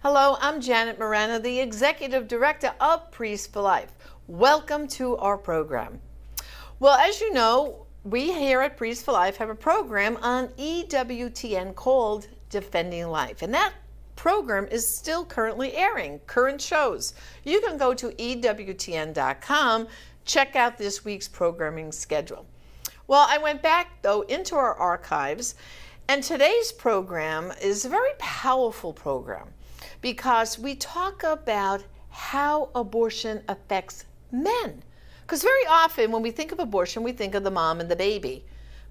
Hello, I'm Janet Morana, the Executive Director of Priests for Life. Welcome to our program. Well, as you know, we here at Priests for Life have a program on EWTN called Defending Life. And that program is still currently airing, current shows. You can go to EWTN.com, check out this week's programming schedule. Well, I went back, though, into our archives, and today's program is a very powerful program because we talk about how abortion affects men. Because very often when we think of abortion, we think of the mom and the baby.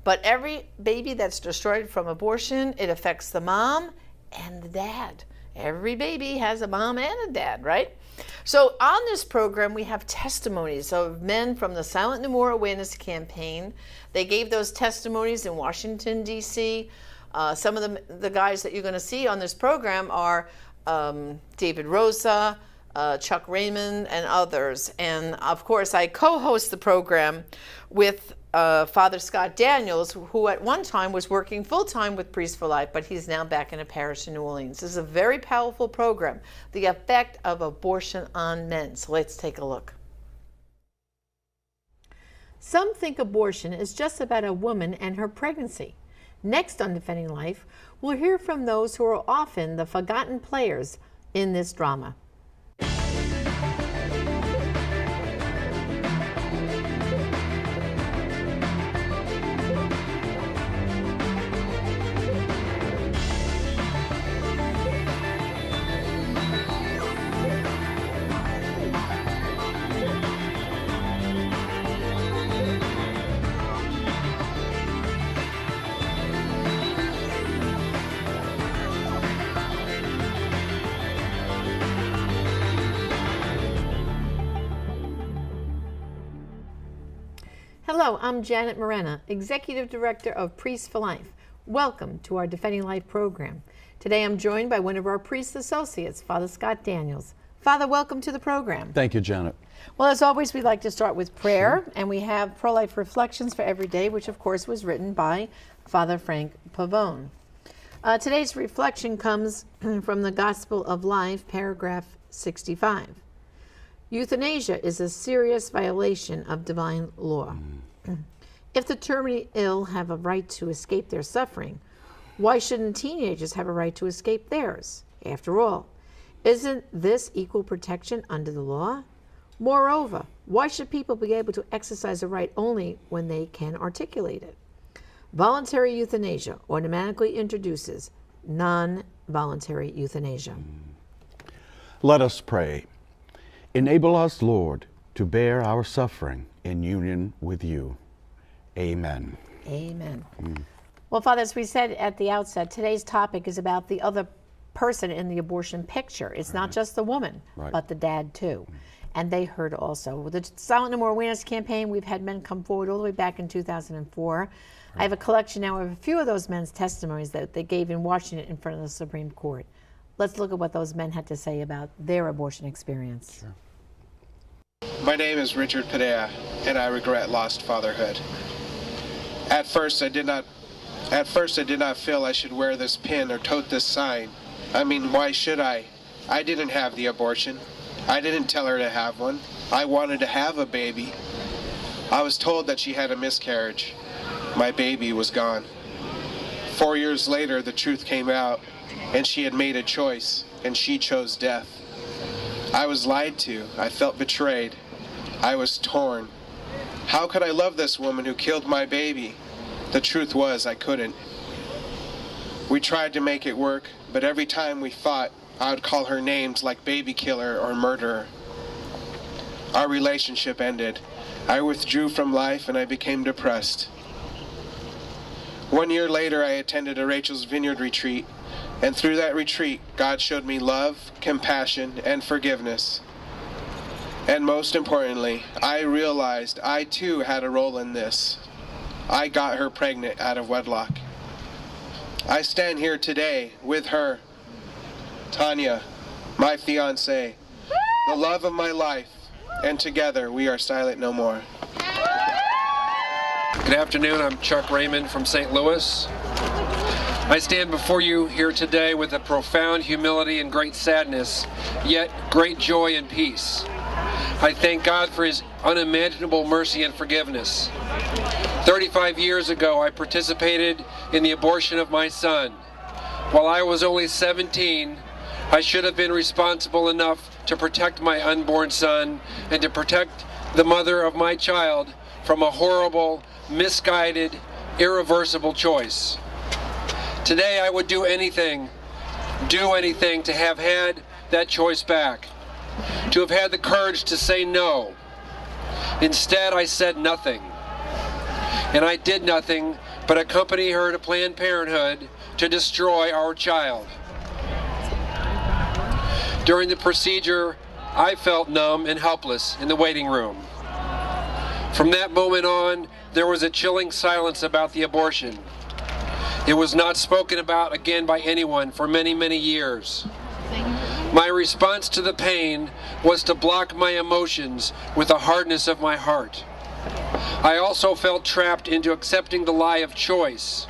But every baby that's destroyed from abortion, it affects the mom and the dad. Every baby has a mom and a dad, right? So on this program, we have testimonies of men from the Silent No More Awareness Campaign. They gave those testimonies in Washington, D.C. Some of the guys that you're going to see on this program are David Rosa, Chuck Raymond, and others. And of course, I co-host the program with Father Scott Daniels, who at one time was working full-time with Priests for Life, but he's now back in a parish in New Orleans. This is a very powerful program, the effect of abortion on men. So let's take a look. Some think abortion is just about a woman and her pregnancy. Next on Defending Life, we'll hear from those who are often the forgotten players in this drama. Hello, I'm Janet Morana, Executive Director of Priests for Life. Welcome to our Defending Life program. Today I'm joined by one of our priest associates, Father Scott Daniels. Father, welcome to the program. Thank you, Janet. Well, as always, we like to start with prayer, and we have pro-life reflections for every day, which of course was written by Father Frank Pavone. Today's reflection comes from the Gospel of Life, paragraph 65. Euthanasia is a serious violation of divine law. If the terminally ill have a right to escape their suffering, why shouldn't teenagers have a right to escape theirs? After all, isn't this equal protection under the law? Moreover, why should people be able to exercise a right only when they can articulate it? Voluntary euthanasia automatically introduces non-voluntary euthanasia. Let us pray. Enable us, Lord, to bear our suffering in union with you. Amen. Amen. Well, Father, as we said at the outset, today's topic is about the other person in the abortion picture. It's not just the woman, but the dad too. And they heard also. With the Silent No More Awareness Campaign, we've had men come forward all the way back in 2004. I have a collection now of a few of those men's testimonies that they gave in Washington in front of the Supreme Court. Let's look at what those men had to say about their abortion experience. Sure. My name is Richard Padea, and I regret lost fatherhood. At first I did not feel I should wear this pin or tote this sign. I mean, why should I? I didn't have the abortion. I didn't tell her to have one. I wanted to have a baby. I was told that she had a miscarriage. My baby was gone. 4 years later, the truth came out, and she had made a choice, and she chose death. I was lied to. I felt betrayed. I was torn. How could I love this woman who killed my baby? The truth was, I couldn't. We tried to make it work, but every time we fought, I would call her names like baby killer or murderer. Our relationship ended. I withdrew from life and I became depressed. 1 year later, I attended a Rachel's Vineyard retreat, and through that retreat, God showed me love, compassion, and forgiveness. And most importantly, I realized I too had a role in this. I got her pregnant out of wedlock. I stand here today with her, Tanya, my fiancée, the love of my life, and together we are silent no more. Good afternoon, I'm Chuck Raymond from St. Louis. I stand before you here today with a profound humility and great sadness, yet great joy and peace. I thank God for His unimaginable mercy and forgiveness. 35 years ago, I participated in the abortion of my son. While I was only 17, I should have been responsible enough to protect my unborn son and to protect the mother of my child from a horrible, misguided, irreversible choice. Today I would do anything to have had that choice back, to have had the courage to say no. Instead, I said nothing. And I did nothing but accompany her to Planned Parenthood to destroy our child. During the procedure, I felt numb and helpless in the waiting room. From that moment on, there was a chilling silence about the abortion. It was not spoken about again by anyone for many, many years. My response to the pain was to block my emotions with the hardness of my heart. I also felt trapped into accepting the lie of choice,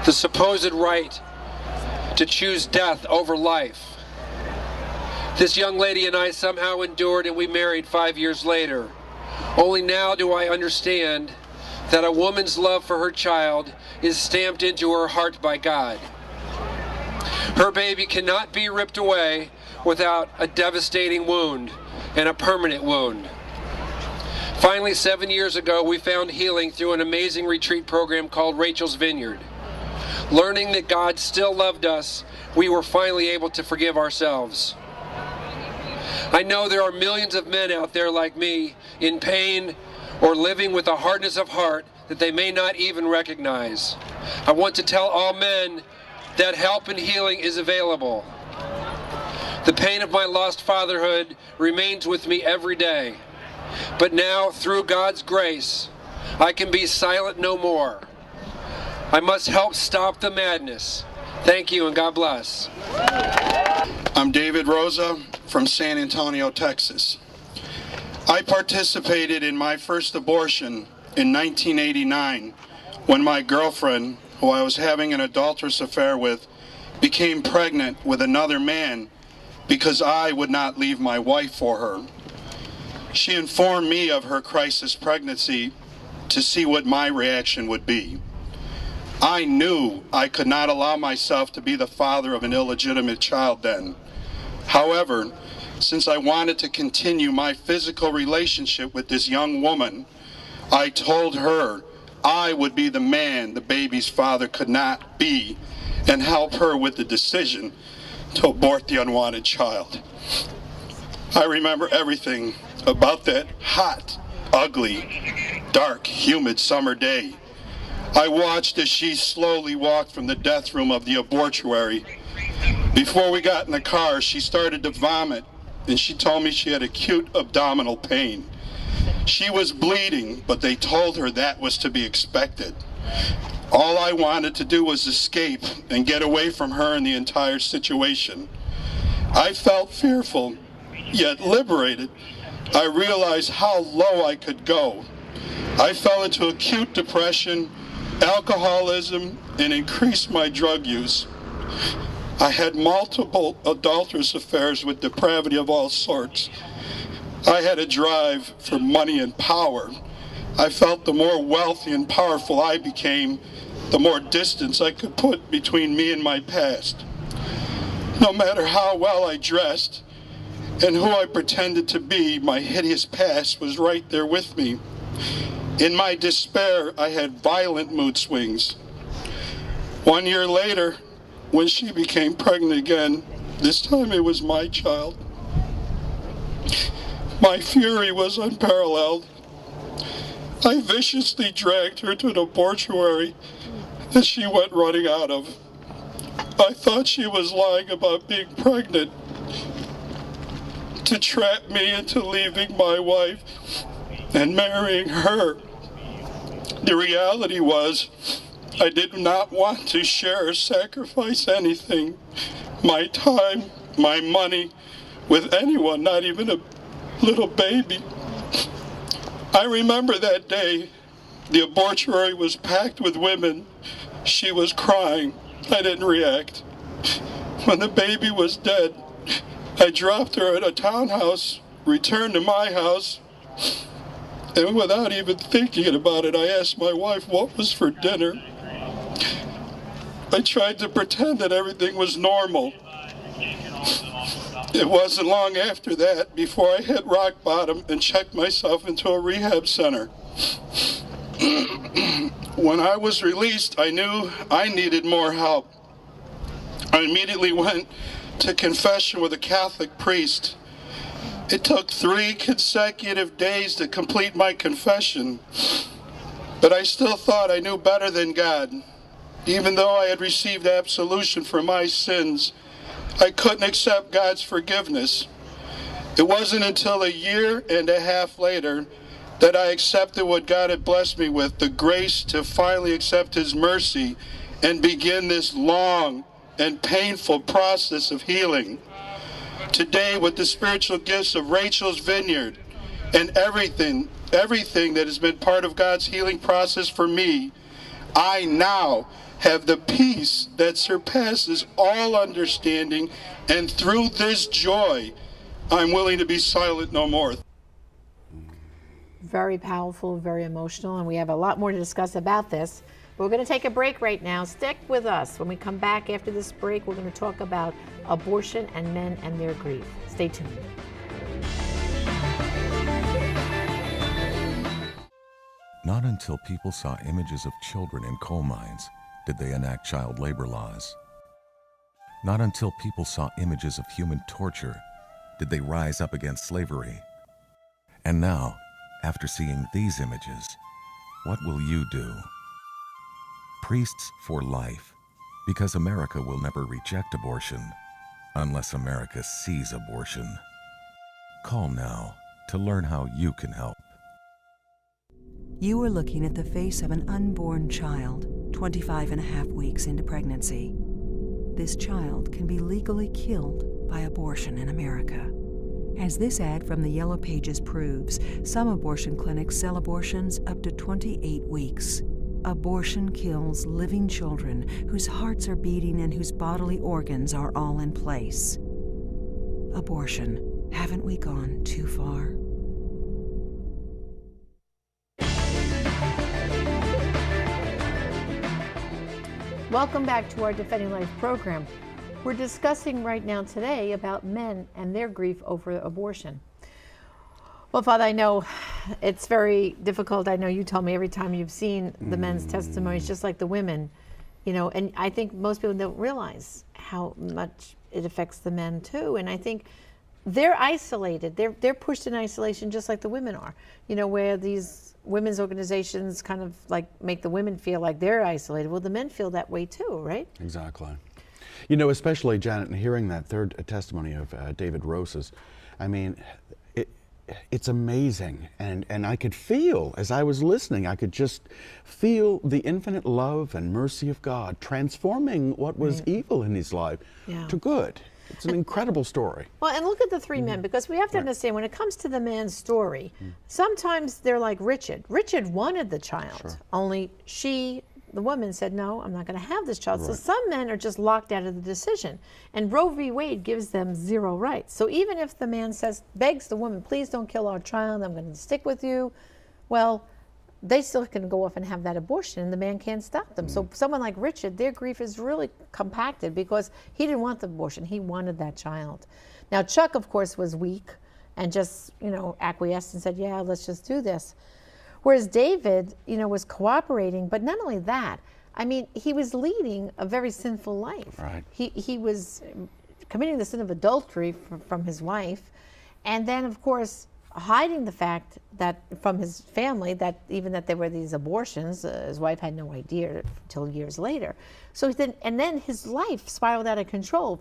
the supposed right to choose death over life. This young lady and I somehow endured, and we married 5 years later. Only now do I understand that a woman's love for her child is stamped into her heart by God. Her baby cannot be ripped away without a devastating wound, and a permanent wound. Finally, 7 years ago, we found healing through an amazing retreat program called Rachel's Vineyard. Learning that God still loved us, we were finally able to forgive ourselves. I know there are millions of men out there like me, in pain or living with a hardness of heart that they may not even recognize. I want to tell all men that help and healing is available. The pain of my lost fatherhood remains with me every day. But now, through God's grace, I can be silent no more. I must help stop the madness. Thank you, and God bless. I'm David Rosa from San Antonio, Texas. I participated in my first abortion in 1989 when my girlfriend, who I was having an adulterous affair with, became pregnant with another man because I would not leave my wife for her. She informed me of her crisis pregnancy to see what my reaction would be. I knew I could not allow myself to be the father of an illegitimate child then. However, since I wanted to continue my physical relationship with this young woman, I told her I would be the man the baby's father could not be and help her with the decision to abort the unwanted child. I remember everything about that hot, ugly, dark, humid summer day. I watched as she slowly walked from the death room of the abortuary. Before we got in the car, she started to vomit, and she told me she had acute abdominal pain. She was bleeding, but they told her that was to be expected. All I wanted to do was escape and get away from her and the entire situation. I felt fearful, yet liberated. I realized how low I could go. I fell into acute depression, alcoholism, and increased my drug use. I had multiple adulterous affairs with depravity of all sorts. I had a drive for money and power. I felt the more wealthy and powerful I became, the more distance I could put between me and my past. No matter how well I dressed and who I pretended to be, my hideous past was right there with me. In my despair, I had violent mood swings. 1 year later, when she became pregnant again, this time it was my child. My fury was unparalleled. I viciously dragged her to an abortuary that she went running out of. I thought she was lying about being pregnant to trap me into leaving my wife and marrying her. The reality was, I did not want to share or sacrifice anything, my time, my money, with anyone, not even a little baby. I remember that day, the abortuary was packed with women. She was crying. I didn't react. When the baby was dead, I dropped her at a townhouse, returned to my house, and without even thinking about it, I asked my wife what was for dinner. I tried to pretend that everything was normal. It wasn't long after that before I hit rock bottom and checked myself into a rehab center. When I was released, I knew I needed more help. I immediately went to confession with a Catholic priest. It took 3 consecutive days to complete my confession, but I still thought I knew better than God. Even though I had received absolution for my sins, I couldn't accept God's forgiveness. It wasn't until a year and a half later that I accepted what God had blessed me with, the grace to finally accept His mercy and begin this long and painful process of healing. Today, with the spiritual gifts of Rachel's Vineyard and everything that has been part of God's healing process for me, I now have the peace that surpasses all understanding, and through this joy, I'm willing to be silent no more. Very powerful, very emotional, and we have a lot more to discuss about this. We're going to take a break right now. Stick with us. When we come back after this break, we're going to talk about abortion and men and their grief. Stay tuned. Not until people saw images of children in coal mines did they enact child labor laws. Not until people saw images of human torture did they rise up against slavery. And now, after seeing these images, what will you do? Priests for life, because America will never reject abortion unless America sees abortion. Call now to learn how you can help. You are looking at the face of an unborn child, 25 and a half weeks into pregnancy. This child can be legally killed by abortion in America. As this ad from the Yellow Pages proves, some abortion clinics sell abortions up to 28 weeks. Abortion kills living children whose hearts are beating and whose bodily organs are all in place. Abortion. Haven't we gone too far? Welcome back to our Defending Life program. We're discussing right now today about men and their grief over abortion. Well, Father, I know it's very difficult. I know you told me every time you've seen the men's testimonies, just like the women, you know, and I think most people don't realize how much it affects the men too. And I think they're isolated. They're pushed in isolation just like the women are, you know, where these women's organizations kind of like make the women feel like they're isolated. Well, the men feel that way too, right? Exactly. You know, especially, Janet, hearing that third testimony of David Rose's, I mean, it's amazing. And I could feel, as I was listening, I could just feel the infinite love and mercy of God transforming what was evil in his life to good. It's an incredible story. Well, and look at the 3 men, because we have to understand when it comes to the man's story, sometimes they're like Richard. Richard wanted the child, only the woman said, no, I'm not going to have this child. So some men are just locked out of the decision. And Roe v. Wade gives them 0 rights. So even if the man begs the woman, please don't kill our child, I'm going to stick with you, well, they still can go off and have that abortion, and the man can't stop them. So someone like Richard, their grief is really compacted because he didn't want the abortion. He wanted that child. Now, Chuck, of course, was weak and just, you know, acquiesced and said, yeah, let's just do this. Whereas David, you know, was cooperating, but not only that, I mean, he was leading a very sinful life. Right. He was committing the sin of adultery from his wife, and then, of course, hiding the fact that from his family that there were these abortions. His wife had no idea until years later. So then his life spiraled out of control.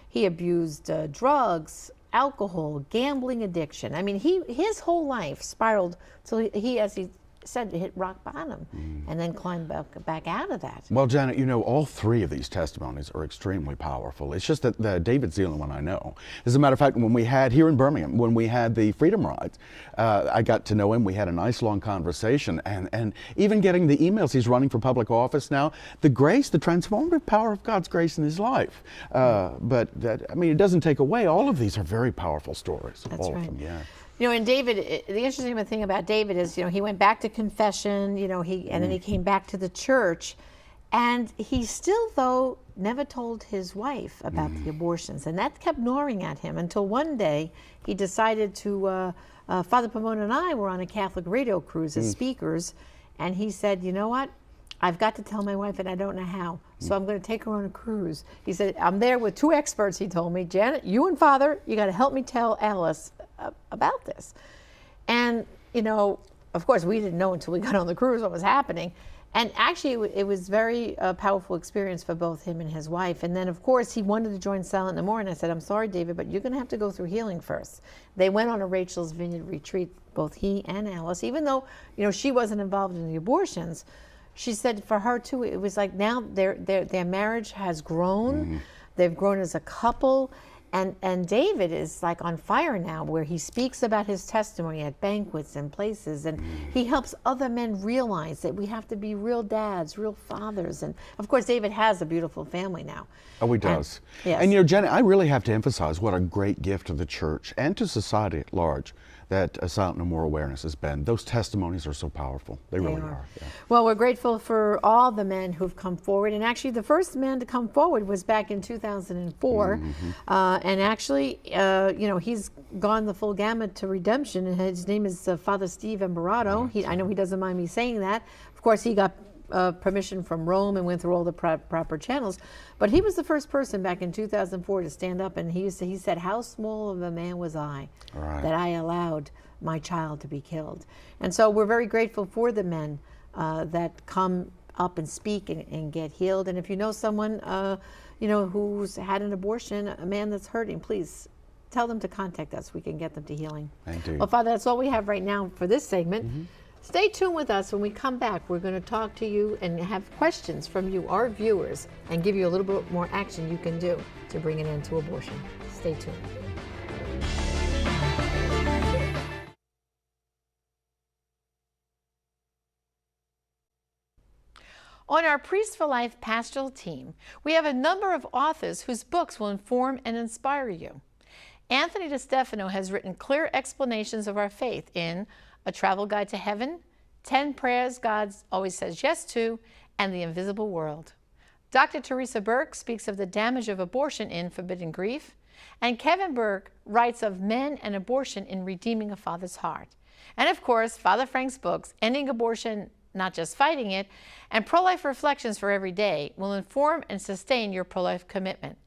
He abused drugs, alcohol, gambling addiction. I mean, his whole life spiraled till he, as he said hit rock bottom and then climbed back out of that. Well, Janet, you know, all three of these testimonies are extremely powerful. It's just that David's the only one I know. As a matter of fact, when we had here in Birmingham, when we had the Freedom Rides, I got to know him. We had a nice long conversation, and even getting the emails, he's running for public office now. The grace, the transformative power of God's grace in his life. But that, I mean, it doesn't take away. All of these are very powerful stories. That's all right. of them, yeah. You know, and David, the interesting thing about David is, you know, he went back to confession, you know, and then he came back to the church, and he still, though, never told his wife about the abortions, and that kept gnawing at him until one day he decided to, Father Pomona and I were on a Catholic radio cruise as speakers, and he said, you know what? I've got to tell my wife, and I don't know how, so I'm going to take her on a cruise. He said, I'm there with two experts, he told me. Janet, you and Father, you got to help me tell Alice about this. And, you know, of course, we didn't know until we got on the cruise what was happening. And actually, it was very powerful experience for both him and his wife. And then, of course, he wanted to join Silent No More. And I said, I'm sorry, David, but you're going to have to go through healing first. They went on a Rachel's Vineyard retreat, both he and Alice, even though, you know, she wasn't involved in the abortions. She said for her, too, it was like now their marriage has grown. They've grown as a couple. And David is like on fire now, where he speaks about his testimony at banquets and places, and he helps other men realize that we have to be real dads, real fathers. And of course, David has a beautiful family now. Oh, he does. Yes. And you know, Janet, I really have to emphasize what a great gift to the church and to society at large that Silent No More awareness has been. Those testimonies are so powerful. They really are. Yeah. Well, we're grateful for all the men who've come forward. And actually, the first man to come forward was back in 2004. And actually, you know, he's gone the full gamut to redemption. And his name is Father Steve Embarato. I know he doesn't mind me saying that. Of course, he got permission from Rome and went through all the proper channels. But he was the first person back in 2004 to stand up, and he said, how small of a man was I that I allowed my child to be killed. And so we're very grateful for the men that come up and speak and get healed. And if you know someone, you know, who's had an abortion, a man that's hurting, please tell them to contact us. We can get them to healing. Indeed. Well, Father, that's all we have right now for this segment. Stay tuned with us. When we come back, we're going to talk to you and have questions from you, our viewers, and give you a little bit more action you can do to bring an end to abortion. Stay tuned. On our Priest for Life pastoral team, we have a number of authors whose books will inform and inspire you. Anthony DeStefano has written clear explanations of our faith in A Travel Guide to Heaven, 10 Prayers God Always Says Yes To, and The Invisible World. Dr. Teresa Burke speaks of the damage of abortion in Forbidden Grief, and Kevin Burke writes of men and abortion in Redeeming a Father's Heart. And of course, Father Frank's books, Ending Abortion, Not Just Fighting It, and Pro-Life Reflections for Every Day will inform and sustain your pro-life commitment.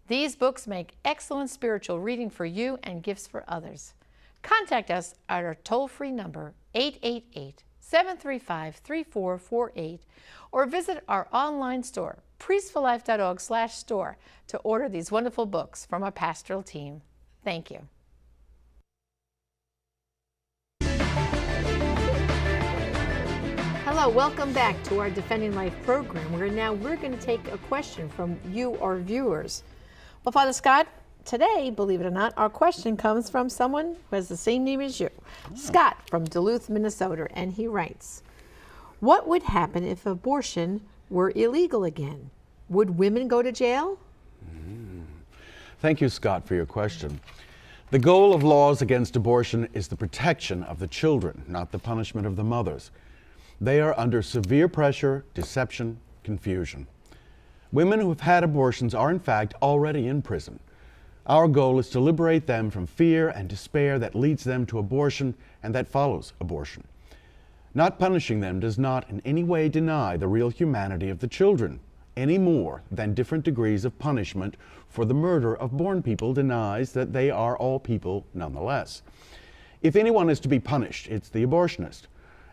These books make excellent spiritual reading for you and gifts for others. Contact us at our toll-free number, 888-735-3448, or visit our online store, priestforlife.org/store, to order these wonderful books from our pastoral team. Thank you. Hello, welcome back to our Defending Life program, where now we're going to take a question from you, our viewers. Well, Father Scott, today, believe it or not, our question comes from someone who has the same name as you, Scott from Duluth, Minnesota, and he writes, what would happen if abortion were illegal again? Would women go to jail? Thank you, Scott, for your question. The goal of laws against abortion is the protection of the children, not the punishment of the mothers. They are under severe pressure, deception, confusion. Women who have had abortions are, in fact, already in prison. Our goal is to liberate them from fear and despair that leads them to abortion and that follows abortion. Not punishing them does not in any way deny the real humanity of the children, any more than different degrees of punishment for the murder of born people denies that they are all people nonetheless. If anyone is to be punished, it's the abortionist.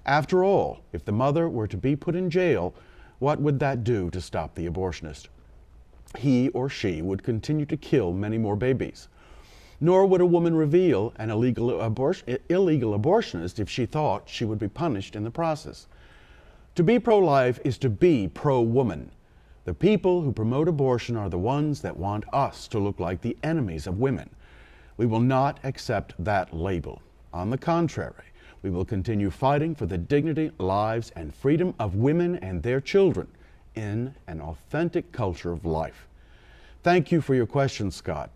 After all, if the mother were to be put in jail, what would that do to stop the abortionist? He or she would continue to kill many more babies. Nor would a woman reveal an illegal abortionist if she thought she would be punished in the process. To be pro-life is to be pro-woman. The people who promote abortion are the ones that want us to look like the enemies of women. We will not accept that label. On the contrary, we will continue fighting for the dignity, lives, and freedom of women and their children in an authentic culture of life. Thank you for your questions, Scott.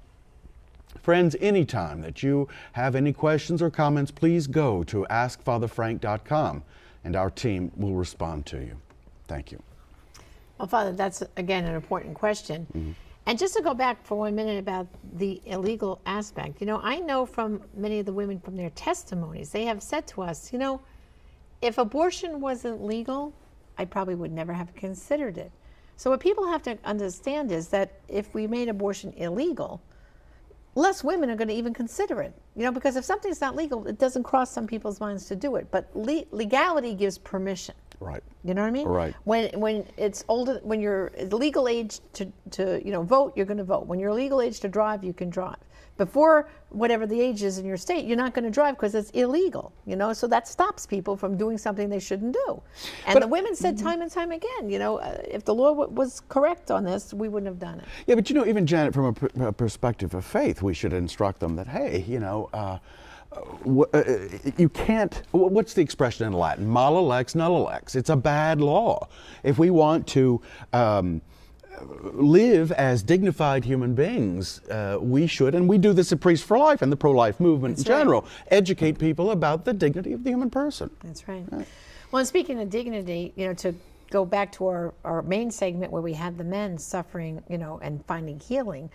Friends, anytime that you have any questions or comments, please go to askfatherfrank.com and our team will respond to you. Thank you. Well, Father, that's again an important question. Mm-hmm. And just to go back for 1 minute about the illegal aspect, you know, I know from many of the women from their testimonies, they have said to us, you know, if abortion wasn't legal, I probably would never have considered it. So what people have to understand is that if we made abortion illegal, less women are going to even consider it. You know, because if something's not legal, it doesn't cross some people's minds to do it. But legality gives permission. Right. You know what I mean? Right. When it's older, when you're legal age to you know vote, you're going to vote. When you're legal age to drive, you can drive. Before whatever the age is in your state, you're not going to drive because it's illegal. You know, so that stops people from doing something they shouldn't do. And the women said time and time again, you know, if the law was correct on this, we wouldn't have done it. Yeah, but you know, even Janet, from a perspective of faith, we should instruct them that, hey, you know, you can't, what's the expression in Latin? Mala lex, nulla lex. It's a bad law. If we want to live as dignified human beings, we should, and we do this at Priests for Life and the pro-life movement in general, educate people about the dignity of the human person. That's right. Well, and speaking of dignity, you know, to go back to our main segment where we had the men suffering, you know, and finding healing,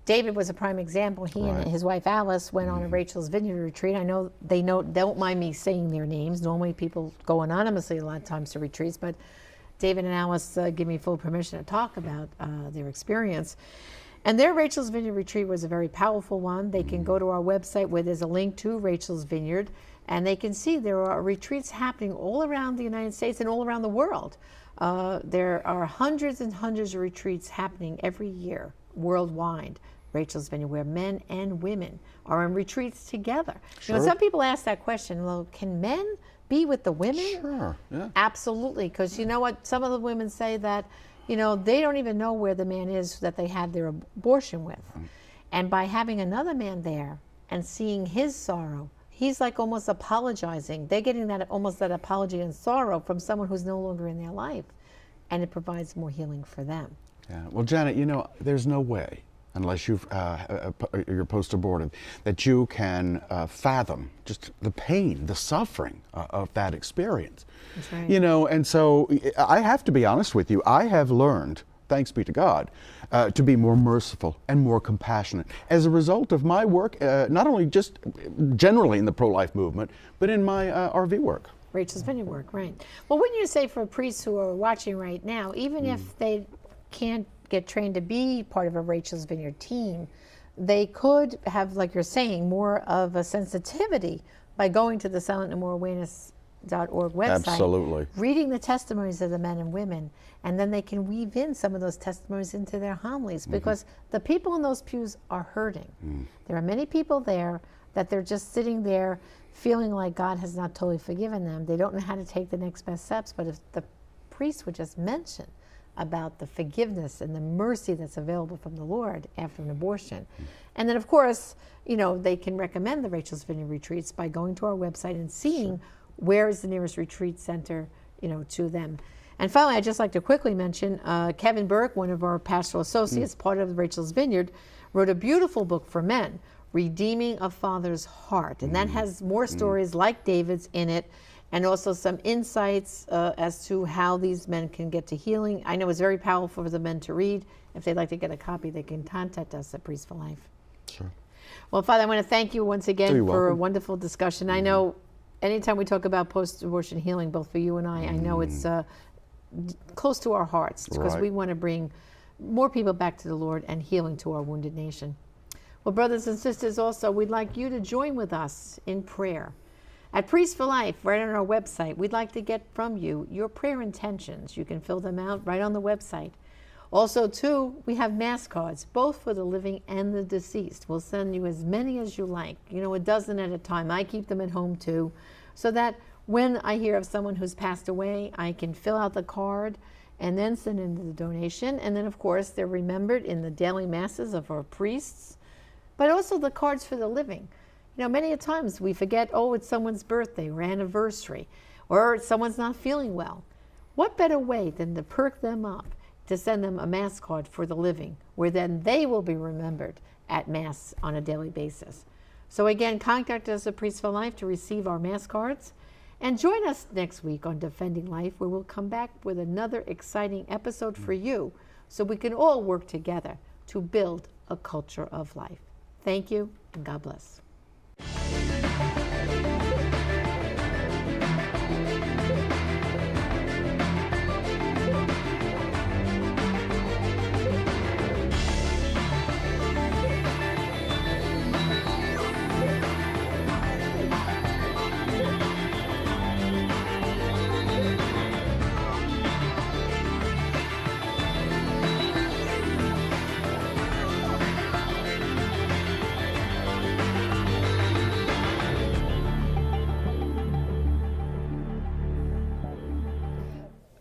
David was a prime example. He and his wife Alice went on a Rachel's Vineyard retreat. I know they don't mind me saying their names. Normally people go anonymously a lot of times to retreats, but David and Alice give me full permission to talk about their experience. And their Rachel's Vineyard retreat was a very powerful one. They can go to our website where there's a link to Rachel's Vineyard, and they can see there are retreats happening all around the United States and all around the world. There are hundreds and hundreds of retreats happening every year worldwide. Rachel's Vineyard, where men and women are in retreats together. Sure. You know, some people ask that question, well, can men be with the women? Sure, yeah. Absolutely, because you know what? Some of the women say that, you know, they don't even know where the man is that they had their abortion with. And by having another man there and seeing his sorrow, he's like almost apologizing. They're getting that almost that apology and sorrow from someone who's no longer in their life. And it provides more healing for them. Yeah. Well, Janet, you know, there's no way, unless you're post-abortive, that you can fathom just the pain, the suffering of that experience. That's right. You know, and so I have to be honest with you. I have learned, thanks be to God, to be more merciful and more compassionate as a result of my work, not only just generally in the pro-life movement, but in my RV work. Rachel's Vineyard work, right. Well, wouldn't you say for priests who are watching right now, even if they can't get trained to be part of a Rachel's Vineyard team, they could have, like you're saying, more of a sensitivity by going to the silentnommoreawareness.org website, Absolutely. reading the testimonies of the men and women, and then they can weave in some of those testimonies into their homilies, because the people in those pews are hurting. There are many people there that they're just sitting there feeling like God has not totally forgiven them. They don't know how to take the next best steps, but if the priest would just mention about the forgiveness and the mercy that's available from the Lord after an abortion. And then, of course, you know, they can recommend the Rachel's Vineyard retreats by going to our website and seeing where is the nearest retreat center, you know, to them. And finally, I'd just like to quickly mention Kevin Burke, one of our pastoral associates, part of Rachel's Vineyard, wrote a beautiful book for men, Redeeming a Father's Heart. And that has more stories like David's in it, and also some insights as to how these men can get to healing. I know it's very powerful for the men to read. If they'd like to get a copy, they can contact us at Priests for Life. Sure. Well, Father, I want to thank you once again for welcome. a wonderful discussion. I know anytime we talk about post-abortion healing, both for you and I know it's close to our hearts, because we want to bring more people back to the Lord and healing to our wounded nation. Well, brothers and sisters, also, we'd like you to join with us in prayer. At Priests for Life, right on our website, we'd like to get from you your prayer intentions. You can fill them out right on the website. Also, too, we have mass cards, both for the living and the deceased. We'll send you as many as you like, a dozen at a time. I keep them at home, too, so that when I hear of someone who's passed away, I can fill out the card and then send in the donation. And then, of course, they're remembered in the daily masses of our priests, but also the cards for the living. Many a times we forget, it's someone's birthday or anniversary, or someone's not feeling well. What better way than to perk them up, to send them a Mass card for the living, where then they will be remembered at Mass on a daily basis. So again, contact us at Priests for Life to receive our Mass cards. And join us next week on Defending Life, where we'll come back with another exciting episode for you, so we can all work together to build a culture of life. Thank you, and God bless.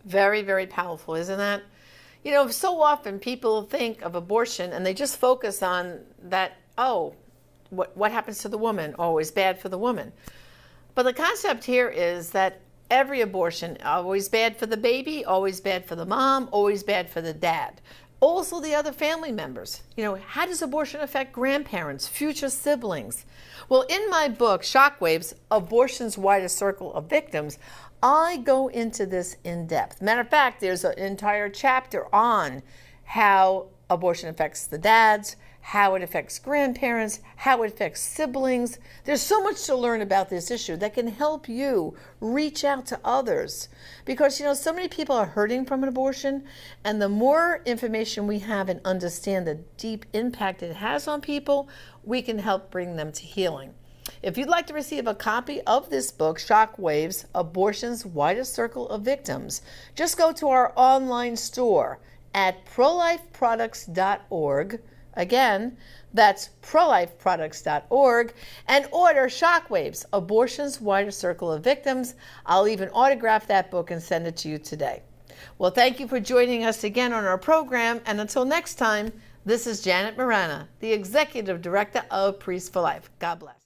Very, very powerful, isn't that? So often people think of abortion and they just focus on that, what happens to the woman? Is bad for the woman. But the concept here is that every abortion, always bad for the baby, always bad for the mom, always bad for the dad. Also the other family members. How does abortion affect grandparents, future siblings? Well, in my book, Shockwaves, Abortion's Widest Circle of Victims, I go into this in depth. Matter of fact, there's an entire chapter on how abortion affects the dads, how it affects grandparents, how it affects siblings. There's so much to learn about this issue that can help you reach out to others. Because, so many people are hurting from an abortion, and the more information we have and understand the deep impact it has on people, we can help bring them to healing. If you'd like to receive a copy of this book, Shockwaves, Abortion's Widest Circle of Victims, just go to our online store at prolifeproducts.org. Again, that's prolifeproducts.org, and order Shockwaves, Abortion's Widest Circle of Victims. I'll even autograph that book and send it to you today. Well, thank you for joining us again on our program, and until next time, this is Janet Morana, the Executive Director of Priests for Life. God bless.